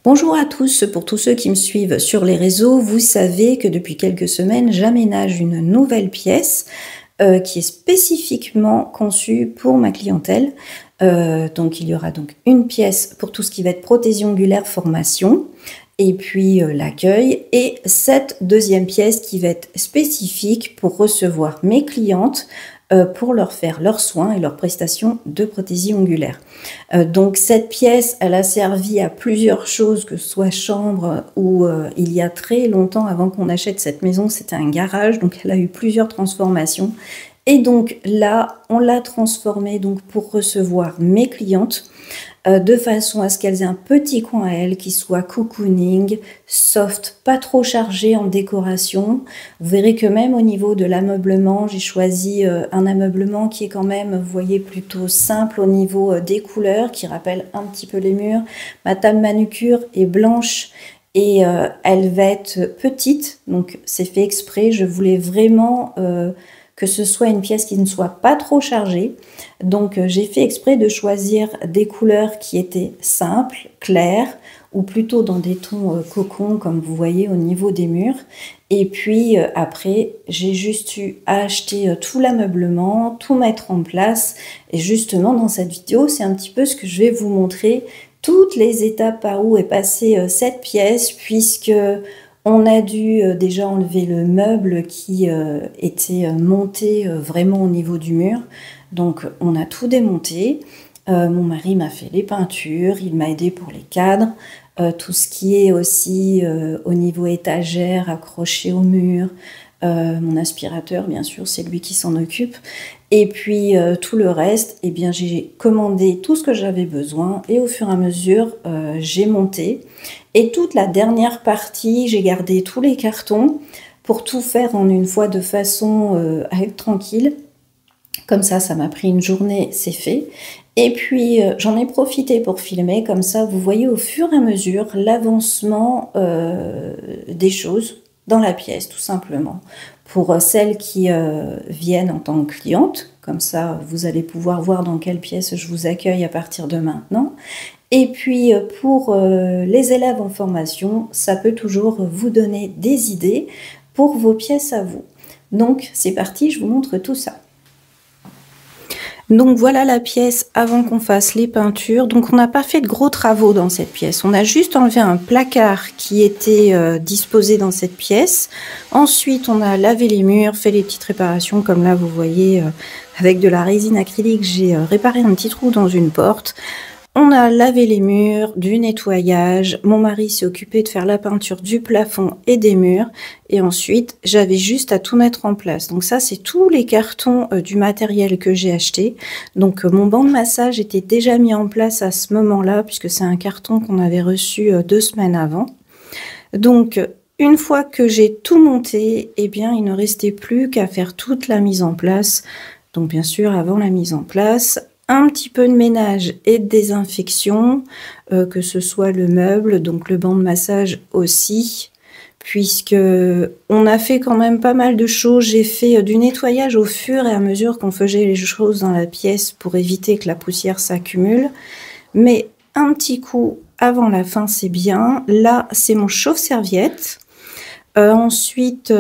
Bonjour à tous, pour tous ceux qui me suivent sur les réseaux, vous savez que depuis quelques semaines, j'aménage une nouvelle pièce qui est spécifiquement conçue pour ma clientèle. Donc il y aura donc une pièce pour tout ce qui va être prothésie ongulaire formation, et puis l'accueil, et cette deuxième pièce qui va être spécifique pour recevoir mes clientes pour leur faire leurs soins et leurs prestations de prothésie ongulaire. Donc cette pièce, elle a servi à plusieurs choses, que ce soit chambre ou il y a très longtemps, avant qu'on achète cette maison, c'était un garage, donc elle a eu plusieurs transformations. Et donc là, on l'a transformée donc pour recevoir mes clientes, de façon à ce qu'elles aient un petit coin à elles qui soit cocooning, soft, pas trop chargé en décoration. Vous verrez que même au niveau de l'ameublement, j'ai choisi un ameublement qui est quand même, vous voyez, plutôt simple au niveau des couleurs, qui rappelle un petit peu les murs. Ma table manucure est blanche et elle va être petite, donc c'est fait exprès. Je voulais vraiment que ce soit une pièce qui ne soit pas trop chargée. Donc j'ai fait exprès de choisir des couleurs qui étaient simples, claires, ou plutôt dans des tons cocon, comme vous voyez au niveau des murs. Et puis après, j'ai juste eu à acheter tout l'ameublement, tout mettre en place. Et justement, dans cette vidéo, c'est un petit peu ce que je vais vous montrer, toutes les étapes par où est passée cette pièce, puisque on a dû déjà enlever le meuble qui était monté vraiment au niveau du mur. Donc on a tout démonté. Mon mari m'a fait les peintures, il m'a aidé pour les cadres. Tout ce qui est aussi au niveau étagère, accroché au mur. Mon aspirateur, bien sûr, c'est lui qui s'en occupe. Et puis tout le reste, eh bien, j'ai commandé tout ce que j'avais besoin et au fur et à mesure, j'ai monté. Et toute la dernière partie, j'ai gardé tous les cartons pour tout faire en une fois de façon tranquille. Comme ça m'a pris une journée, c'est fait. Et puis j'en ai profité pour filmer, comme ça vous voyez au fur et à mesure l'avancement des choses dans la pièce, tout simplement. Pour celles qui viennent en tant que clientes, comme ça vous allez pouvoir voir dans quelle pièce je vous accueille à partir de maintenant. Et puis pour les élèves en formation, ça peut toujours vous donner des idées pour vos pièces à vous. Donc c'est parti, je vous montre tout ça. Donc voilà la pièce avant qu'on fasse les peintures. Donc on n'a pas fait de gros travaux dans cette pièce. On a juste enlevé un placard qui était disposé dans cette pièce. Ensuite on a lavé les murs, fait les petites réparations comme là vous voyez avec de la résine acrylique. J'ai réparé un petit trou dans une porte. On a lavé les murs, du nettoyage. Mon mari s'est occupé de faire la peinture du plafond et des murs. Et ensuite, j'avais juste à tout mettre en place. Donc ça, c'est tous les cartons du matériel que j'ai acheté. Donc mon banc de massage était déjà mis en place à ce moment-là, puisque c'est un carton qu'on avait reçu 2 semaines avant. Donc une fois que j'ai tout monté, eh bien, il ne restait plus qu'à faire toute la mise en place. Donc bien sûr, avant la mise en place, un petit peu de ménage et de désinfection, que ce soit le meuble, donc le banc de massage aussi, puisque on a fait quand même pas mal de choses. J'ai fait du nettoyage au fur et à mesure qu'on faisait les choses dans la pièce pour éviter que la poussière s'accumule. Mais un petit coup avant la fin, c'est bien. Là, c'est mon chauffe-serviette. Ensuite,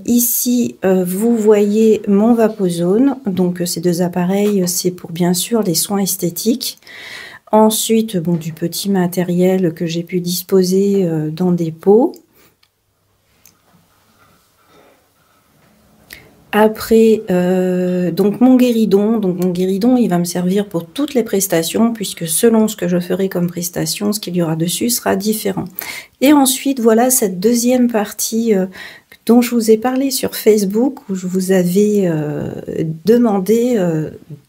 ici, vous voyez mon Vapozone. Donc, ces deux appareils, c'est pour bien sûr les soins esthétiques. Ensuite, bon, du petit matériel que j'ai pu disposer dans des pots. Après, donc mon guéridon. Donc mon guéridon, il va me servir pour toutes les prestations, puisque selon ce que je ferai comme prestation, ce qu'il y aura dessus sera différent. Et ensuite, voilà cette deuxième partie dont je vous ai parlé sur Facebook, où je vous avais demandé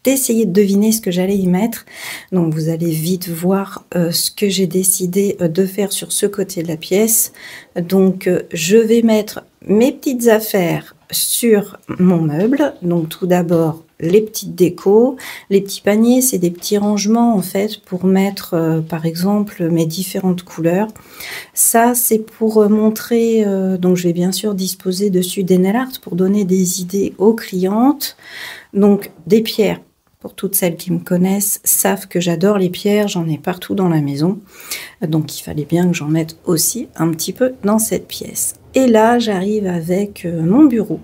d'essayer de deviner ce que j'allais y mettre. Donc vous allez vite voir ce que j'ai décidé de faire sur ce côté de la pièce. Donc je vais mettre mes petites affaires sur mon meuble. Donc tout d'abord les petites décos, les petits paniers, c'est des petits rangements en fait pour mettre par exemple mes différentes couleurs. Ça c'est pour montrer, donc je vais bien sûr disposer dessus des nail art pour donner des idées aux clientes. Donc des pierres pour toutes celles qui me connaissent, savent que j'adore les pierres, j'en ai partout dans la maison. Donc il fallait bien que j'en mette aussi un petit peu dans cette pièce. Et là, j'arrive avec mon bureau.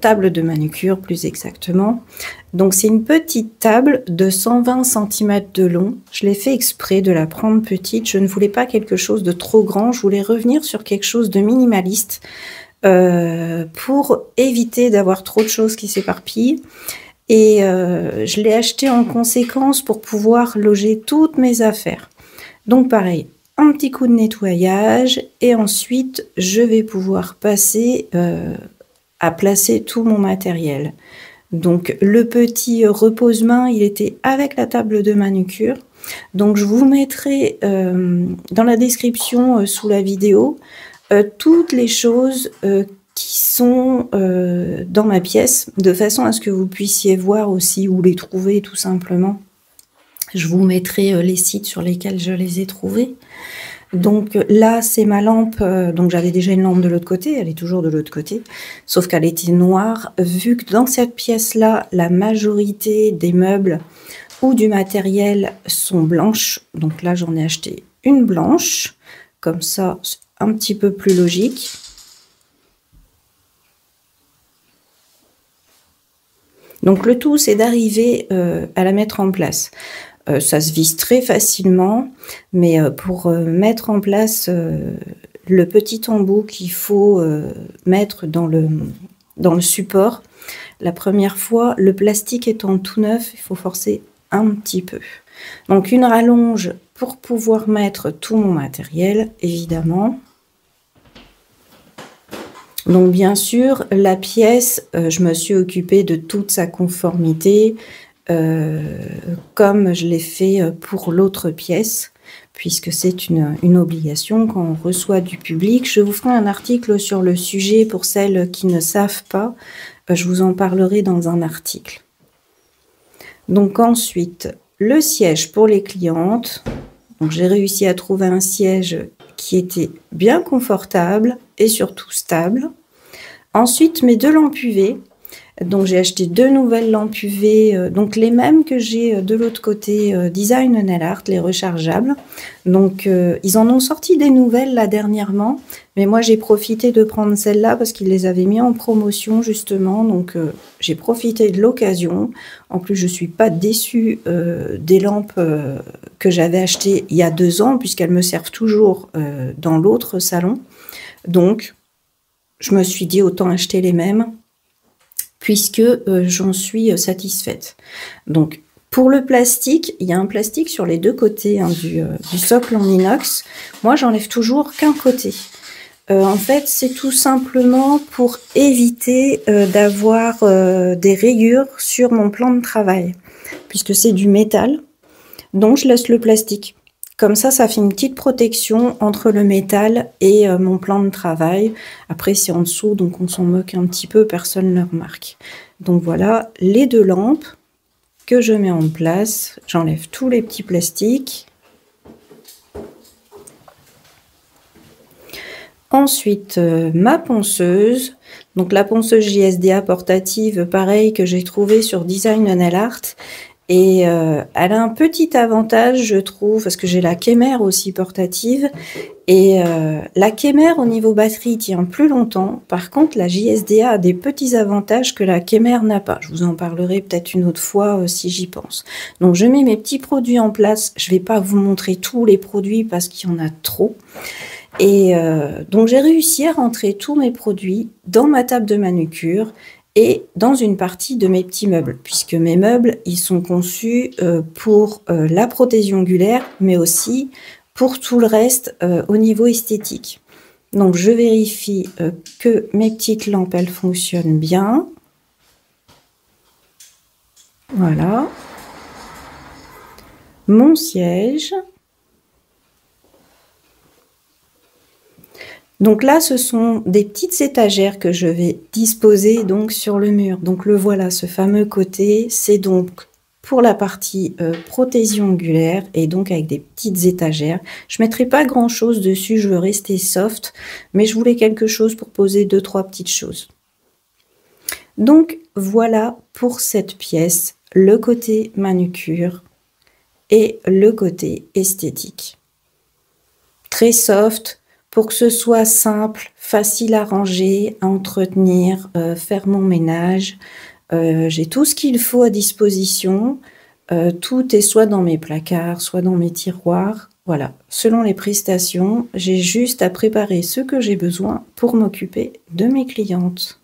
Table de manucure plus exactement. Donc c'est une petite table de 120 cm de long. Je l'ai fait exprès de la prendre petite. Je ne voulais pas quelque chose de trop grand. Je voulais revenir sur quelque chose de minimaliste pour éviter d'avoir trop de choses qui s'éparpillent. Et je l'ai acheté en conséquence pour pouvoir loger toutes mes affaires. Donc pareil, un petit coup de nettoyage et ensuite je vais pouvoir passer à placer tout mon matériel. Donc le petit repose-main, il était avec la table de manucure. Donc je vous mettrai dans la description sous la vidéo toutes les choses qui sont dans ma pièce, de façon à ce que vous puissiez voir aussi où les trouver tout simplement. Je vous mettrai les sites sur lesquels je les ai trouvés. Donc là, c'est ma lampe. Donc j'avais déjà une lampe de l'autre côté, elle est toujours de l'autre côté, sauf qu'elle était noire. Vu que dans cette pièce-là, la majorité des meubles ou du matériel sont blanches, donc là, j'en ai acheté une blanche. Comme ça, c'est un petit peu plus logique. Donc le tout, c'est d'arriver à la mettre en place. Ça se visse très facilement, mais pour mettre en place le petit embout qu'il faut mettre dans le support, la première fois, le plastique étant tout neuf, il faut forcer un petit peu. Donc une rallonge pour pouvoir mettre tout mon matériel, évidemment. Donc bien sûr, la pièce, je me suis occupée de toute sa conformité, comme je l'ai fait pour l'autre pièce, puisque c'est une obligation quand on reçoit du public. Je vous ferai un article sur le sujet pour celles qui ne savent pas. Je vous en parlerai dans un article. Donc ensuite, le siège pour les clientes. Donc j'ai réussi à trouver un siège qui était bien confortable et surtout stable. Ensuite, mes deux lampes UV. Donc j'ai acheté deux nouvelles lampes UV, donc les mêmes que j'ai de l'autre côté, Design Nail Art, les rechargeables. Donc ils en ont sorti des nouvelles là dernièrement, mais moi j'ai profité de prendre celles-là parce qu'ils les avaient mis en promotion justement. Donc j'ai profité de l'occasion. En plus je suis pas déçue des lampes que j'avais achetées il y a 2 ans, puisqu'elles me servent toujours dans l'autre salon. Donc je me suis dit autant acheter les mêmes, puisque j'en suis satisfaite. Donc, pour le plastique, il y a un plastique sur les deux côtés du socle en inox. Moi, j'enlève toujours qu'un côté. En fait, c'est tout simplement pour éviter d'avoir des rayures sur mon plan de travail, puisque c'est du métal. Donc, je laisse le plastique. Comme ça fait une petite protection entre le métal et mon plan de travail. Après, c'est en dessous, donc on s'en moque un petit peu, personne ne le remarque. Donc voilà, les deux lampes que je mets en place. J'enlève tous les petits plastiques. Ensuite, ma ponceuse. Donc la ponceuse JSDA portative, pareil, que j'ai trouvée sur Design Nail Art. Et elle a un petit avantage, je trouve, parce que j'ai la Kemer aussi portative. Et la Kemer, au niveau batterie, tient plus longtemps. Par contre, la JSDA a des petits avantages que la Kemer n'a pas. Je vous en parlerai peut-être une autre fois si j'y pense. Donc, je mets mes petits produits en place. Je ne vais pas vous montrer tous les produits parce qu'il y en a trop. Et donc, j'ai réussi à rentrer tous mes produits dans ma table de manucure et dans une partie de mes petits meubles, puisque mes meubles, ils sont conçus pour la prothèse ongulaire, mais aussi pour tout le reste au niveau esthétique. Donc, je vérifie que mes petites lampes, elles fonctionnent bien. Voilà. Mon siège. Donc là, ce sont des petites étagères que je vais disposer donc sur le mur. Donc le voilà, ce fameux côté, c'est donc pour la partie prothésion ongulaire et donc avec des petites étagères. Je ne mettrai pas grand chose dessus, je veux rester soft, mais je voulais quelque chose pour poser 2-3 petites choses. Donc voilà pour cette pièce, le côté manucure et le côté esthétique. Très soft, pour que ce soit simple, facile à ranger, à entretenir, faire mon ménage. J'ai tout ce qu'il faut à disposition. Tout est soit dans mes placards, soit dans mes tiroirs. Voilà, selon les prestations, j'ai juste à préparer ce que j'ai besoin pour m'occuper de mes clientes.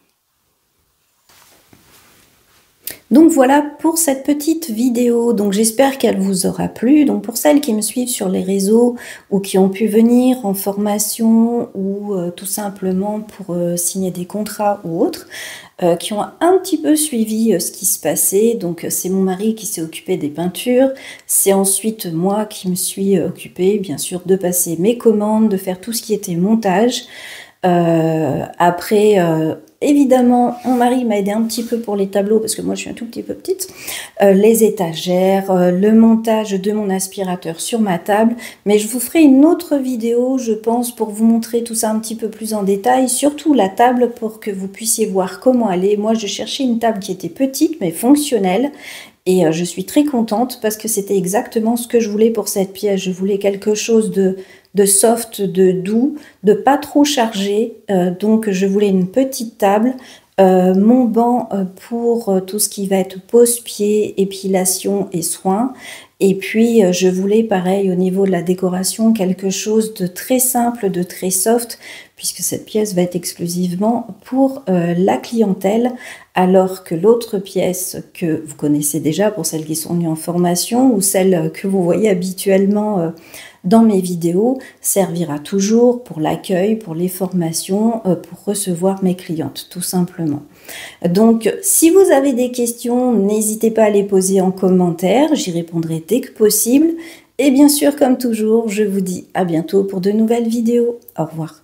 Donc voilà pour cette petite vidéo, donc j'espère qu'elle vous aura plu. Donc pour celles qui me suivent sur les réseaux ou qui ont pu venir en formation ou tout simplement pour signer des contrats ou autres, qui ont un petit peu suivi ce qui se passait. Donc c'est mon mari qui s'est occupé des peintures, c'est ensuite moi qui me suis occupée bien sûr de passer mes commandes, de faire tout ce qui était montage. Après, évidemment, mon mari m'a aidé un petit peu pour les tableaux parce que moi je suis un tout petit peu petite, les étagères, le montage de mon aspirateur sur ma table, mais je vous ferai une autre vidéo, je pense, pour vous montrer tout ça un petit peu plus en détail, surtout la table pour que vous puissiez voir comment elle est. Moi je cherchais une table qui était petite mais fonctionnelle. Et je suis très contente parce que c'était exactement ce que je voulais pour cette pièce. Je voulais quelque chose de soft, de doux, de pas trop chargé. Donc je voulais une petite table, mon banc pour tout ce qui va être pose-pied, épilation et soins. Et puis je voulais pareil au niveau de la décoration quelque chose de très simple, de très soft, puisque cette pièce va être exclusivement pour la clientèle, alors que l'autre pièce que vous connaissez déjà pour celles qui sont venues en formation ou celle que vous voyez habituellement dans mes vidéos servira toujours pour l'accueil, pour les formations, pour recevoir mes clientes, tout simplement. Donc, si vous avez des questions, n'hésitez pas à les poser en commentaire, j'y répondrai dès que possible. Et bien sûr, comme toujours, je vous dis à bientôt pour de nouvelles vidéos. Au revoir.